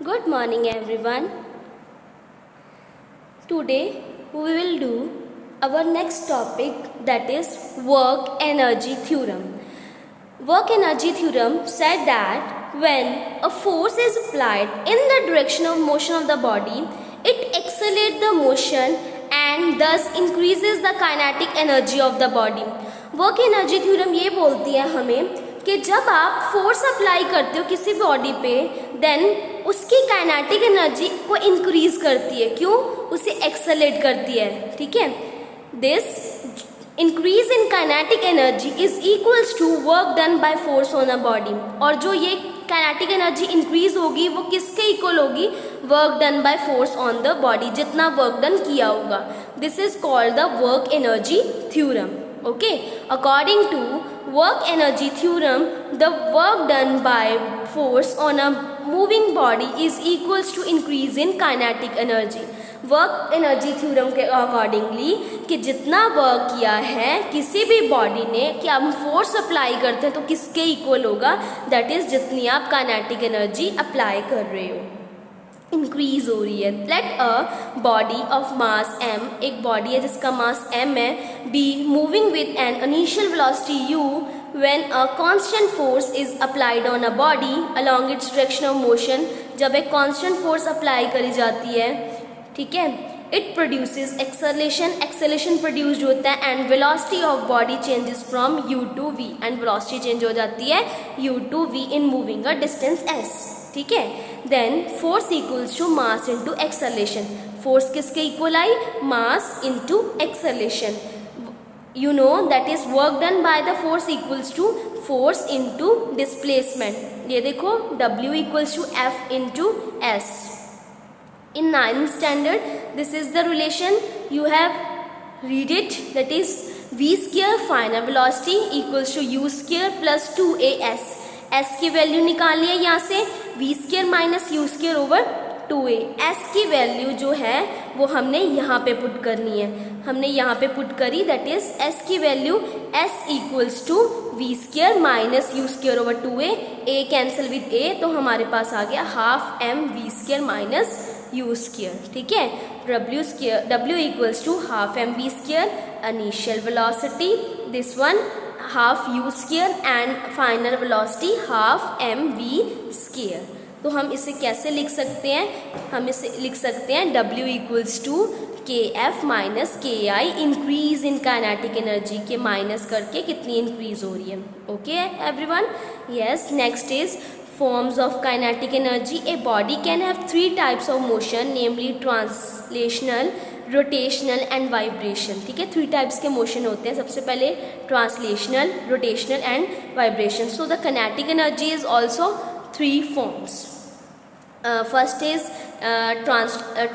Good morning, everyone. Today we will do our next topic, that is work energy theorem. Work energy theorem said that when a force is applied in the direction of motion of the body, it accelerates the motion and thus increases the kinetic energy of the body. Work energy theorem ये बोलती है हमें कि जब आप force apply करते हो किसी बॉडी पे, देन उसकी काइनेटिक एनर्जी को इंक्रीज करती है. क्यों? उसे एक्सेलरेट करती है. ठीक है. This increase in kinetic energy is equals to work done by force on a body. और जो ये काइनेटिक एनर्जी इंक्रीज होगी वो किसके इक्वल होगी? Work done by force on the body, जितना वर्क डन किया होगा. This is called the work energy theorem. Okay, according to work energy theorem, the work done by force on a moving body is equals to increase in kinetic energy. Work energy theorem के accordingly कि जितना work किया है किसी भी body ने, कि हम फोर्स अप्लाई करते हैं तो किसके इक्वल होगा? दैट इज जितनी आप काइनेटिक एनर्जी अप्लाई कर रहे हो इंक्रीज हो रही है. Let a body of mass m, एक बॉडी है जिसका मास m है, be moving with an initial velocity u when a constant force is applied on a body along its direction of motion. जब एक constant force apply करी जाती है, ठीक है, it produces acceleration. Acceleration produced होता है and velocity of body changes from u to v, and velocity change हो जाती है u to v in moving a distance s. ठीक है. Then force equals to mass into acceleration. Force किसके equal आई? Mass into acceleration. You know that is work done by the force equals to force into displacement. ये देखो W equals to F into S. In 9th standard, this is the relation you have read it, that is v square final velocity equals to u square plus 2as. s की value निकालनी है यहाँ से, v square minus u square over 2a. s की value जो है वो हमने यहाँ पे पुट करनी है. हमने यहाँ पे पुट करी, दैट इज s की value s equals to v square minus u square over 2a. a cancel with a, तो हमारे पास आ गया half m v square minus u square. ठीक है. w equals to half m v square, initial velocity this one half u square and final velocity half m v square. तो हम इसे कैसे लिख सकते हैं? हम इसे लिख सकते हैं W इक्वल्स टू के एफ माइनस के आई, इंक्रीज इन काइनेटिक एनर्जी के माइनस करके कितनी इंक्रीज हो रही है. Okay everyone. Yes. Next is forms of kinetic energy. A body can have 3 types of motion, namely translational, rotational and vibration. ठीक है. 3 types के motion होते हैं. सबसे पहले translational, rotational and vibration. So the kinetic energy is also 3 forms. First is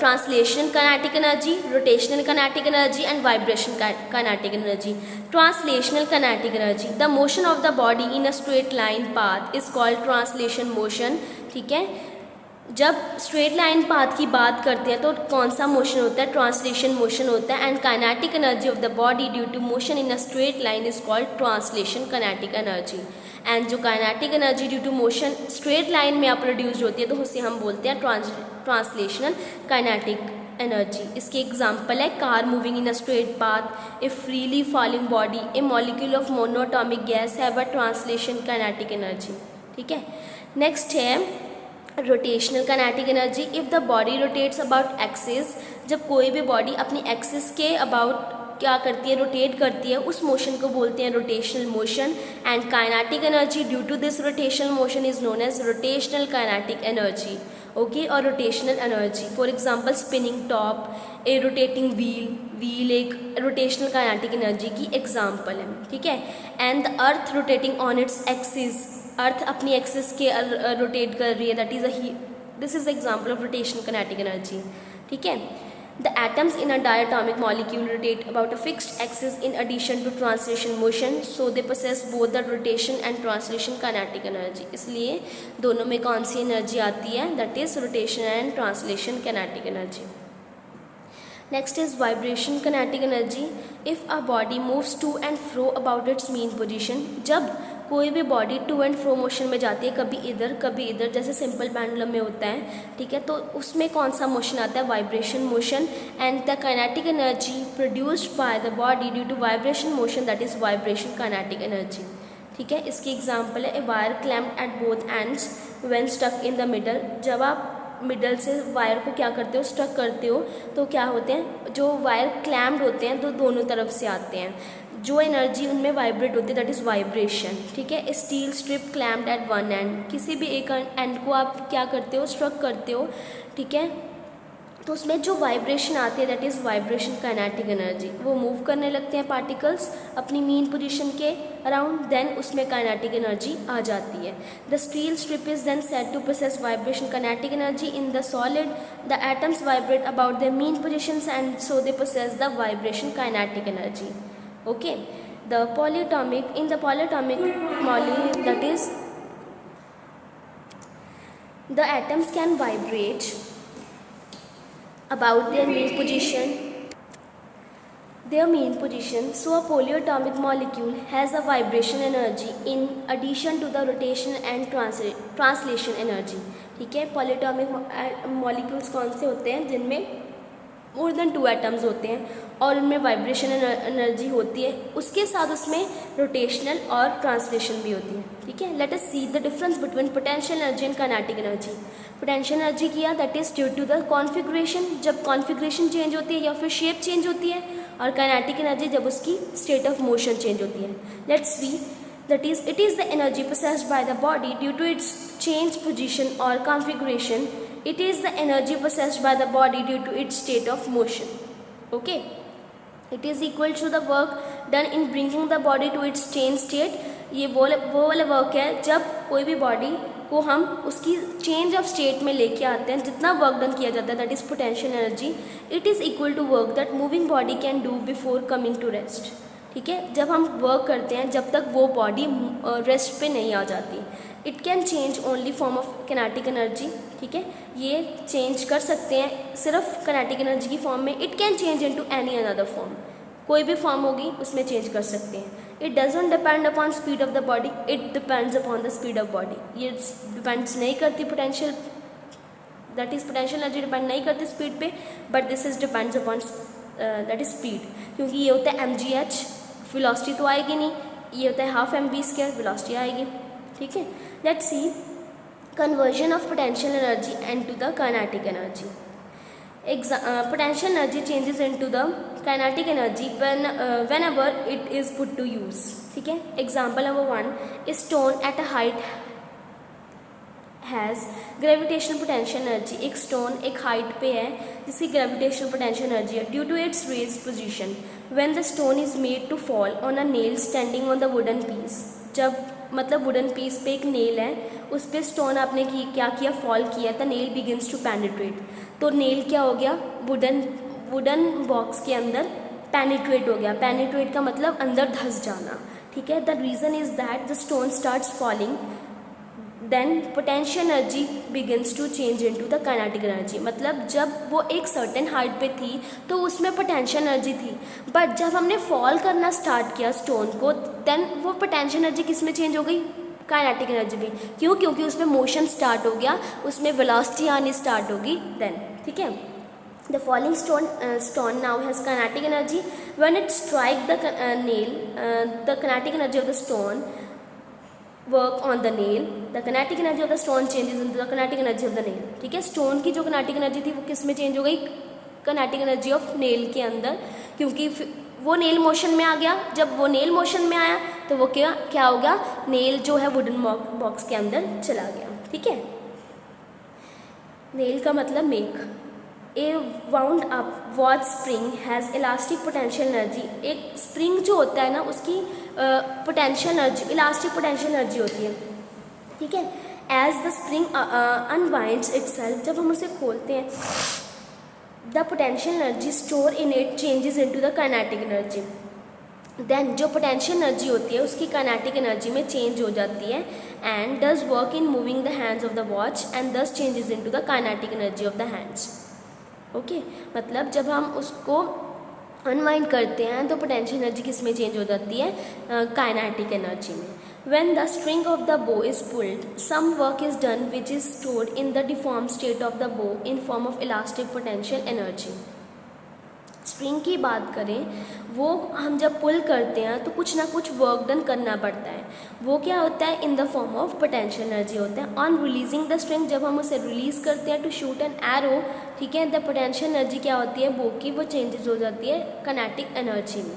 translation kinetic energy, rotational kinetic energy and vibration kinetic energy. Translational kinetic energy, the motion of the body in a straight line path is called translation motion. ठीक है. जब straight line path की बात करते हैं तो कौन सा मोशन होता है? ट्रांसलेशन मोशन होता है. And kinetic energy of the body due to motion in a straight line is called translation kinetic energy. And जो kinetic energy due to motion straight line में आप प्रोड्यूस होती है तो उसे हम बोलते हैं ट्रांसलेशनल काइनेटिक एनर्जी. इसके एग्जाम्पल है car moving in a straight path, A freely falling body, A molecule of monoatomic guys have a translation kinetic energy. ठीक है. नेक्स्ट है rotational kinetic energy. If the body rotates about axis, जब कोई भी body अपनी axis के about क्या करती है? रोटेट करती है, उस मोशन को बोलते हैं rotational motion. And kinetic energy due to this rotational motion is known as rotational kinetic energy. Okay. और rotational energy, for example spinning top, a rotating wheel एक रोटेशनल काइनेटिक एनर्जी की example है. ठीक है. And the earth rotating on its axis, earth अपनी axis के rotate कर रही है, that is this is example of rotational kinetic energy. ठीक है. The atoms in a diatomic molecule rotate about a fixed axis in addition to translation motion, so they possess both the rotation and translation kinetic energy. इसलिए दोनों में कौन सी energy आती है? That is rotation and translation kinetic energy. Next is vibration kinetic energy. If a body moves to and fro about its mean position, जब कोई भी body to and fro motion में जाती है, कभी इधर, जैसे सिंपल पेंडुलम में होता है, ठीक है, तो उसमें कौन सा मोशन आता है, vibration motion, and the kinetic energy produced by the body due to vibration motion, that is vibration kinetic energy, ठीक है। इसकी एग्जांपल है a wire clamped at both ends when stuck in the middle. जब आप middle से wire को क्या करते हो, स्टक करते हो, तो क्या होते हैं, जो वायर क्लैम्प्ड होते हैं तो दोनों तरफ से आते हैं, जो एनर्जी उनमें वाइब्रेट होती है दैट इज़ वाइब्रेशन, ठीक है। Steel strip clamped at one end, किसी भी एक एंड को आप क्या करते हो, स्ट्रक करते हो, ठीक है, तो उसमें जो वाइब्रेशन आती है that is vibration kinetic energy. वो मूव करने लगते हैं पार्टिकल्स अपनी मीन पोजीशन के अराउंड, देन उसमें काइनेटिक एनर्जी आ जाती है। The steel strip is then said to process vibration kinetic energy in the solid. The atoms vibrate about their mean positions and so they possess the vibration kinetic energy. Okay, the polyatomic, in the polyatomic molecule, that is the atoms can vibrate about their mean position, so a polyatomic molecule has a vibration energy in addition to the rotation and translation energy, ठीक है। polyatomic molecules कौन से होते हैं, जिनमें more than 2 atoms होते हैं और उनमें वाइब्रेशन एनर्जी होती है, उसके साथ उसमें रोटेशनल और ट्रांसलेशन भी होती है, ठीक है। Let us see the difference between potential energy and kinetic energy. Potential energy किया that is due to the configuration, जब कॉन्फिग्रेशन चेंज होती है या फिर शेप चेंज होती है, और काइनेटिक एनर्जी जब उसकी स्टेट ऑफ मोशन चेंज होती है। Let's see that is it is the energy possessed by the body due to its change position or configuration. It is the energy possessed by the body due to its state of motion. Okay, it is equal to the work done in bringing the body to its change state. ये वो वाला work है जब कोई भी body को हम उसकी चेंज ऑफ स्टेट में लेके आते हैं, जितना वर्क डन किया जाता है that is potential energy. It is equal to work that moving body can do before coming to rest, ठीक है। जब हम वर्क करते हैं जब तक वो बॉडी रेस्ट पे नहीं आ जाती, it can change only form of kinetic energy, ठीक है। ये चेंज कर सकते हैं सिर्फ काइनेटिक एनर्जी की फॉर्म में। It can change into any another form, कोई भी फॉर्म होगी उसमें चेंज कर सकते हैं। It doesn't depend upon speed of the body, it depends upon the speed of body. ये डिपेंड्स नहीं करती potential, that is potential energy depend नहीं करती स्पीड पे, but this is depends upon that is speed, क्योंकि ये होता है mgh, वेलोसिटी तो आएगी नहीं, ये होता है हाफ mv², वेलोसिटी आएगी, ठीक है। Let's see conversion of potential energy into the kinetic energy. Potential energy changes into the kinetic energy whenever it is put to use, ठीक है। Example number 1, a stone at a height has gravitational potential energy। एक stone एक height पे है जिसकी gravitational potential energy है due to its raise position when the stone is made to fall on a nail standing on the wooden piece. जब मतलब wooden piece पे एक नेल है, उस पर स्टोन आपने क्या किया, फॉल किया, the nail begins to penetrate. तो नेल क्या हो गया, वुडन बॉक्स के अंदर पेनिट्रेट हो गया। पेनिट्रेट का मतलब अंदर धंस जाना, ठीक है। The reason is that the stone starts falling, then potential energy begins to change into the kinetic energy. मतलब जब वो एक सर्टेन हाइट पे थी तो उसमें पोटेंशियल एनर्जी थी, बट जब हमने फॉल करना स्टार्ट किया स्टोन को, देन वो पोटेंशियल एनर्जी किस में चेंज हो गई, काइनेटिक एनर्जी में। क्यों, क्योंकि उसमें मोशन स्टार्ट हो गया, उसमें वेलोसिटी आनी स्टार्ट होगी देन, ठीक है। The falling stone now has kinetic energy when it strike the nail, the kinetic energy of the stone work on the nail, the kinetic energy of the stone changes into the kinetic energy of the nail, ठीक है। Stone की जो kinetic energy थी वो किस में change हो गई, kinetic energy of nail के अंदर, क्योंकि वो नेल मोशन में आ गया। जब वो नेल मोशन में आया तो वो क्या होगा, नेल जो है वुडन बॉक्स के अंदर चला गया, ठीक है। नेल का मतलब make. A wound up watch spring has elastic potential energy. एक स्प्रिंग जो होता है ना उसकी potential energy, elastic potential energy होती है, ठीक है। As the spring unwinds itself, जब हम उसे खोलते हैं, the potential energy store in it changes into the kinetic energy. Then जो पोटेंशियल एनर्जी होती है उसकी काइनेटिक एनर्जी में चेंज हो जाती है and does work in moving the hands of the watch and this changes into the kinetic energy of the hands. Okay, मतलब जब हम उसको अनवाइंड करते हैं तो पोटेंशियल एनर्जी किस में चेंज हो जाती है, काइनेटिक एनर्जी में। When the string of the bow is pulled, some work is done which is stored in the deformed state of the bow in form of elastic potential energy. Spring की बात करें, वो हम जब पुल करते हैं तो कुछ ना कुछ वर्क डन करना पड़ता है. वो क्या होता है? In the form of potential energy होता है. ऑन रिलीजिंग द स्ट्रिंग, जब हम उसे रिलीज़ करते हैं टू शूट एन एरो, ठीक है, द पोटेंशियल एनर्जी क्या होती है बो की, वो चेंजेस हो जाती है काइनेटिक एनर्जी में.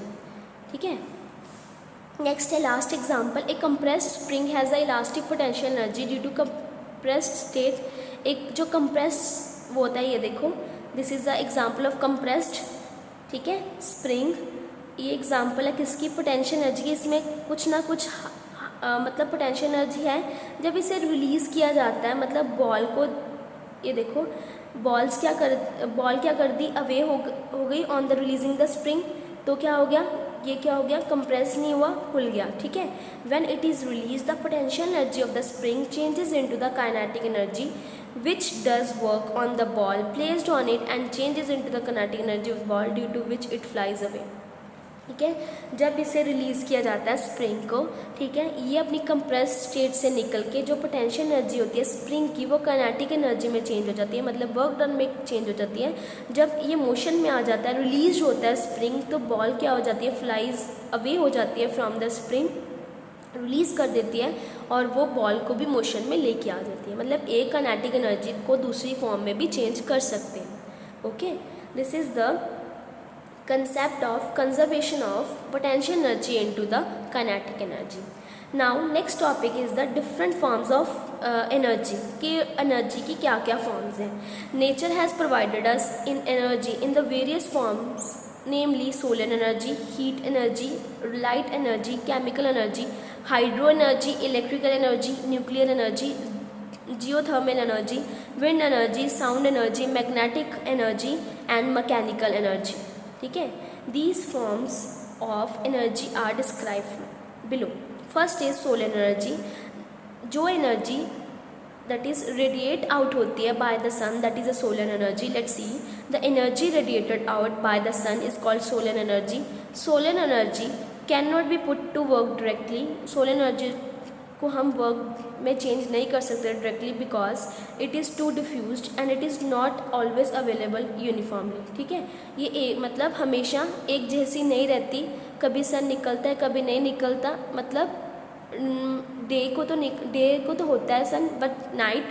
ठीक है. नेक्स्ट है last example. A compressed spring has a elastic potential energy due to compressed state. एक जो कंप्रेस्ड वो होता है, ये देखो, this is the example of compressed, ठीक है, स्प्रिंग. ये एग्जाम्पल है किसकी? पोटेंशियल एनर्जी की. इसमें कुछ ना कुछ मतलब पोटेंशियल एनर्जी है. जब इसे रिलीज़ किया जाता है, मतलब बॉल को, ये देखो, बॉल क्या कर दी, अवे हो गई on the releasing the spring. तो क्या हो गया? ये क्या हो गया? कंप्रेस नहीं हुआ, खुल गया. ठीक है. When it is release the potential energy of the spring changes into the kinetic energy which does work on the ball placed on it and changes into the kinetic energy of the ball due to which it flies away. ठीक है. जब इसे release किया जाता है spring को, ठीक है, ये अपनी कंप्रेस स्टेट से निकल के जो पोटेंशियल एनर्जी होती है स्प्रिंग की, वो काइनेटिक एनर्जी में चेंज हो जाती है, मतलब वर्क डन में चेंज हो जाती है. जब ये मोशन में आ जाता है, रिलीज होता है स्प्रिंग, तो बॉल क्या हो जाती है? फ्लाइज अवे हो जाती है फ्रॉम द स्प्रिंग, रिलीज़ कर देती है और वो बॉल को भी मोशन में लेके आ जाती है. मतलब एक काइनेटिक एनर्जी को दूसरी फॉर्म में भी चेंज कर सकते हैं. Okay. This is the concept of conservation of potential energy into the kinetic energy. Now next topic is the different forms of energy. कि एनर्जी की क्या क्या फॉर्म्स हैं. Nature has provided us in energy in the various forms, namely solar energy, heat energy, light energy, chemical energy, hydro energy, electrical energy, nuclear energy, geothermal energy, wind energy, sound energy, magnetic energy and mechanical energy. ठीक है. These forms of energy are described below. First is solar energy. जो energy that is radiate out होती है by the sun, that is a solar energy. Let's see, the energy radiated out by the sun is called solar energy. Solar energy cannot be put to work directly. solar energy को हम work में change नहीं कर सकते directly, because it is too diffused and it is not always available uniformly. ठीक है. ये मतलब हमेशा एक जैसी नहीं रहती, कभी सन निकलता है कभी नहीं निकलता. मतलब डे को तो होता है सन, बट नाइट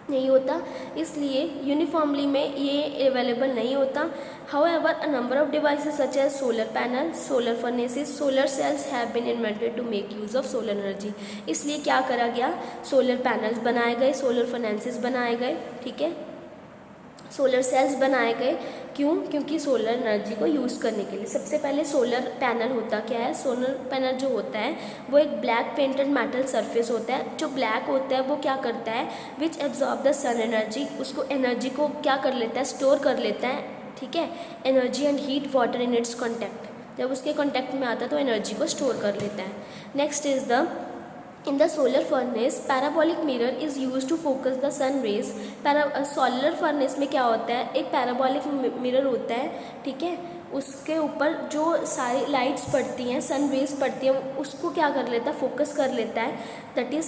नहीं होता, इसलिए यूनिफॉर्मली में ये अवेलेबल नहीं होता. However, a number of devices such as solar panels, solar furnaces, solar cells have been invented to make use of solar energy. इसलिए क्या करा गया? सोलर पैनल्स बनाए गए, सोलर फर्नेसेस बनाए गए. ठीक है. सोलर सेल्स बनाए गए. क्यों? क्योंकि सोलर एनर्जी को यूज़ करने के लिए. सबसे पहले सोलर पैनल होता क्या है? सोलर पैनल जो होता है वो एक ब्लैक पेंटेड मेटल सरफेस होता है. जो ब्लैक होता है वो क्या करता है? Which absorb the sun energy. उसको एनर्जी को क्या कर लेता है? स्टोर कर लेता है. ठीक है. Energy and heat water in its contact. जब उसके कॉन्टैक्ट में आता है तो एनर्जी को स्टोर कर लेता है. Next is the In the solar furnace, parabolic mirror is used to focus the sun rays. Solar furnace में क्या होता है? एक पैराबोलिक मिरर होता है. ठीक है. उसके ऊपर जो सारी लाइट्स पड़ती हैं, सन रेज पड़ती हैं, उसको क्या कर लेता है? फोकस कर लेता है. दैट इज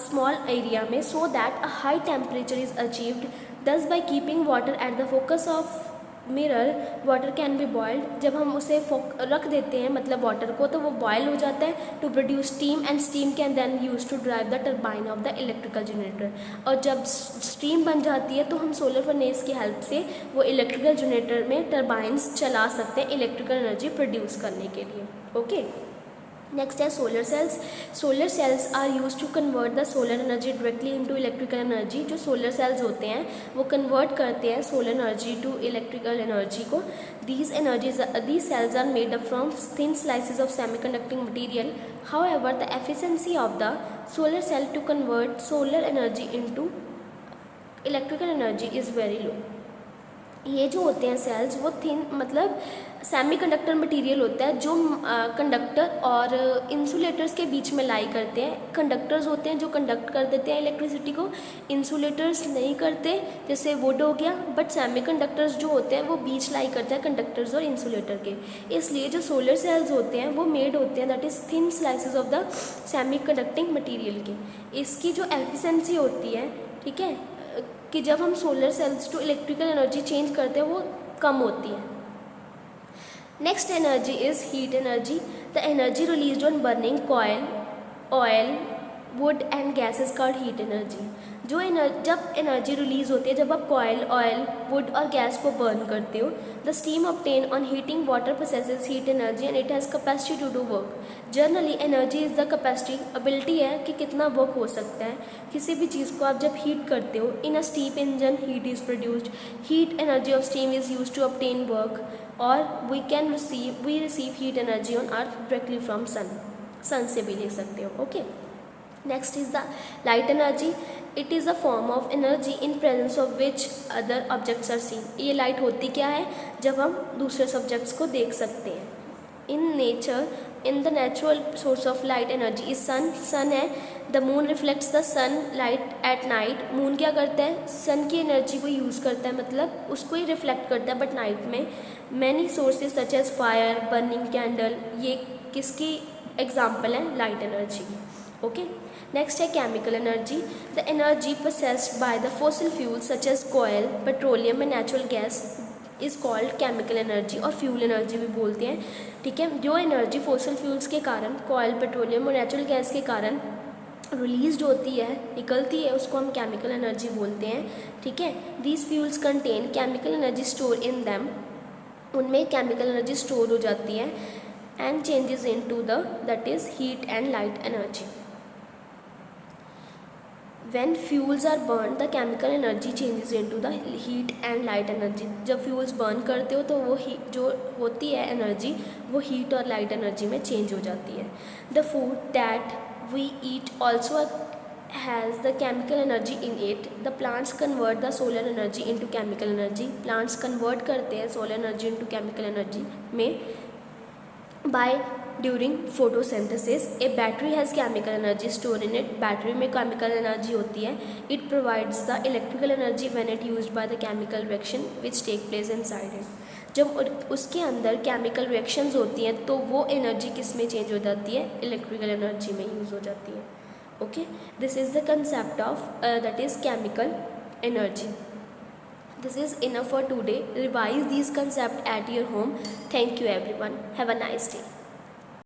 स्मॉल एरिया में, so that a high temperature is achieved. Thus by keeping water at the focus of mirror, water can be boiled. जब हम उसे रख देते हैं मतलब वाटर को, तो वो बॉयल हो जाता है to produce steam, and steam can then use to drive the turbine of the electrical generator. और जब स्टीम बन जाती है तो हम सोलर फर्नेस की हेल्प से वो इलेक्ट्रिकल जनरेटर में टर्बाइंस चला सकते हैं इलेक्ट्रिकल एनर्जी प्रोड्यूस करने के लिए. ओके. नेक्स्ट है solar cells. Solar cells are use to convert the solar energy directly into electrical energy. जो सोलर सेल्स होते हैं वो कन्वर्ट करते हैं solar energy to electrical energy को. These cells are made up from thin slices of semiconducting material. However the efficiency of the solar cell to convert solar energy into electrical energy is very low. ये जो होते हैं sales वो thin मतलब semiconductor material होता है जो conductor और इंसुलेटर्स के बीच में लाई करते हैं। कंडक्टर्स होते हैं जो कंडक्ट कर देते हैं इलेक्ट्रिसिटी को, इंसुलेटर्स नहीं करते, जैसे वुड हो गया, बट सेमीकंडक्टर्स जो होते हैं वो बीच लाई करते हैं कंडक्टर्स और इंसुलेटर के। इसलिए जो सोलर सेल्स होते हैं वो मेड होते हैं that is thin slices of the semi conducting material के। इसकी जो एफिशिएंसी होती है, ठीक है, कि जब हम solar cells to electrical energy change करते हैं वो कम होती है। Next energy is heat energy. The energy released on burning coal, oil, wood and gas is called heat energy. जब एनर्जी रिलीज होती है जब आप कॉयल, ऑयल, वुड और गैस को बर्न करते हो, the steam obtain on heating water processes heat energy and it has capacity to do work. Generally energy is the capacity, ability है कि कितना वर्क हो सकता है किसी भी चीज़ को आप जब हीट करते हो। In a steam engine heat is produced, heat energy of steam is use to obtain work, और we receive heat energy on earth directly from sun से भी ले सकते हो। Okay, next is the light energy. It is a form of energy in presence of which other objects are seen. ये light होती क्या है, जब हम दूसरे सब्जेक्ट्स को देख सकते हैं। In nature, in the natural source of light energy is sun है। The moon reflects the sun light at night. Moon क्या करता है, सन की एनर्जी को यूज़ करता है, मतलब उसको ही रिफ्लेक्ट करता है बट नाइट में। Many sources such as fire, burning candle, ये किसकी एग्जाम्पल है, लाइट एनर्जी। ओके, नेक्स्ट है chemical energy. The energy processed by the fossil fuel such as कोयल, petroleum and natural gas is called chemical energy, और fuel energy भी बोलते हैं। ठीक है, जो एनर्जी फॉसिल फ्यूल्स के कारण, कोयल, पेट्रोलियम और नेचुरल गैस के कारण रिलीज होती है, निकलती है, उसको हम केमिकल एनर्जी बोलते हैं। ठीक है, these fuels contain chemical energy store in them, उनमें केमिकल एनर्जी स्टोर हो जाती है, and changes into the that is heat and light energy. When fuels are burned, the chemical energy changes into the heat and light energy. जब fuels burn करते हो तो वो जो होती है एनर्जी वो heat और light energy में change हो जाती है। The food that we eat also has the chemical energy in it. The plants convert the solar energy into chemical energy. Plants convert करते हैं solar energy into chemical energy में by during photosynthesis. A battery has chemical energy stored in it. Battery में chemical energy होती है. It provides the electrical energy when it used by the chemical reaction which take place inside it. जब उसके अंदर chemical reactions होती हैं तो वो energy किस में change हो जाती है, electrical energy में use हो जाती है. Okay, this is the concept of that is chemical energy. This is enough for today. Revise these concepts at your home. Thank you everyone. Have a nice day.